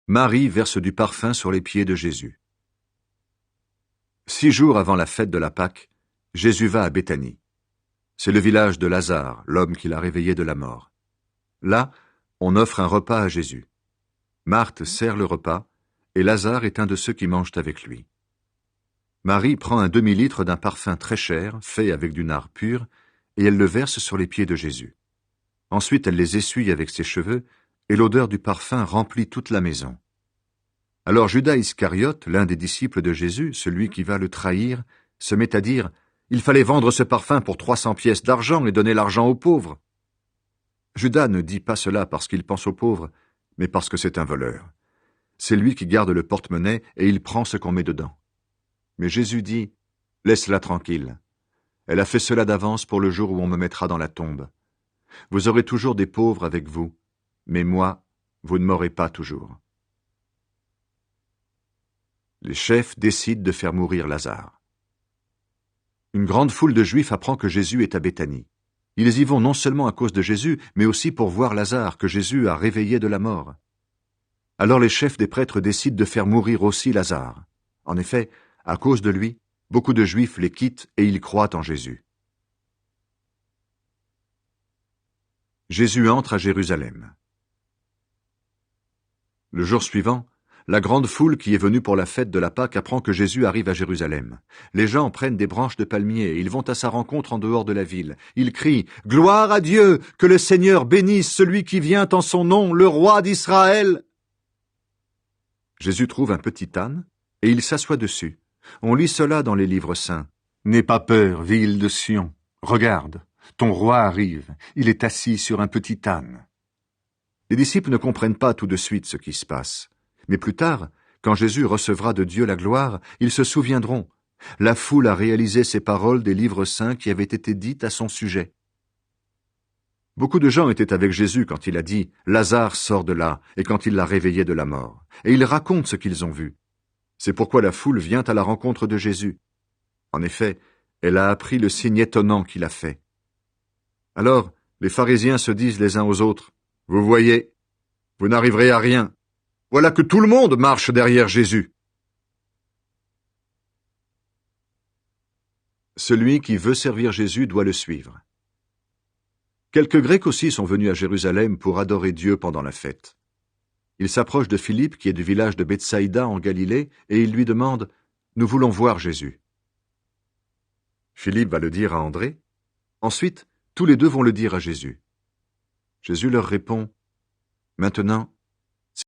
Marie verse du parfum sur les pieds de Jésus. 6 jours avant la fête de la Pâque, Jésus va à Béthanie. C'est le village de Lazare, l'homme qu'il a réveillé de la mort. Là, on offre un repas à Jésus. Marthe sert le repas, et Lazare est un de ceux qui mangent avec lui. Marie prend un demi-litre d'un parfum très cher, fait avec du nard pur, et elle le verse sur les pieds de Jésus. Ensuite, elle les essuie avec ses cheveux, et l'odeur du parfum remplit toute la maison. Alors Judas Iscariote, l'un des disciples de Jésus, celui qui va le trahir, se met à dire « Il fallait vendre ce parfum pour 300 pièces d'argent et donner l'argent aux pauvres. » Judas ne dit pas cela parce qu'il pense aux pauvres, mais parce que c'est un voleur. C'est lui qui garde le porte-monnaie et il prend ce qu'on met dedans. Mais Jésus dit « Laisse-la tranquille. Elle a fait cela d'avance pour le jour où on me mettra dans la tombe. Vous aurez toujours des pauvres avec vous, mais moi, vous ne m'aurez pas toujours. » Les chefs décident de faire mourir Lazare. Une grande foule de Juifs apprend que Jésus est à Béthanie. Ils y vont non seulement à cause de Jésus, mais aussi pour voir Lazare, que Jésus a réveillé de la mort. Alors les chefs des prêtres décident de faire mourir aussi Lazare. En effet, à cause de lui, beaucoup de Juifs les quittent et ils croient en Jésus. Jésus entre à Jérusalem. Le jour suivant, la grande foule qui est venue pour la fête de la Pâque apprend que Jésus arrive à Jérusalem. Les gens prennent des branches de palmier et ils vont à sa rencontre en dehors de la ville. Ils crient « Gloire à Dieu, que le Seigneur bénisse celui qui vient en son nom, le roi d'Israël !» Jésus trouve un petit âne et il s'assoit dessus. On lit cela dans les livres saints. « N'aie pas peur, ville de Sion. Regarde, ton roi arrive. Il est assis sur un petit âne. » Les disciples ne comprennent pas tout de suite ce qui se passe. Mais plus tard, quand Jésus recevra de Dieu la gloire, ils se souviendront. La foule a réalisé ces paroles des livres saints qui avaient été dites à son sujet. Beaucoup de gens étaient avec Jésus quand il a dit « Lazare sort de là » et quand il l'a réveillé de la mort. Et ils racontent ce qu'ils ont vu. C'est pourquoi la foule vient à la rencontre de Jésus. En effet, elle a appris le signe étonnant qu'il a fait. Alors, les pharisiens se disent les uns aux autres « Vous voyez, vous n'arriverez à rien. Voilà que tout le monde marche derrière Jésus. » Celui qui veut servir Jésus doit le suivre. Quelques Grecs aussi sont venus à Jérusalem pour adorer Dieu pendant la fête. Ils s'approchent de Philippe, qui est du village de Bethsaïda en Galilée, et ils lui demandent « Nous voulons voir Jésus. » Philippe va le dire à André. Ensuite, tous les deux vont le dire à Jésus. Jésus leur répond « Maintenant,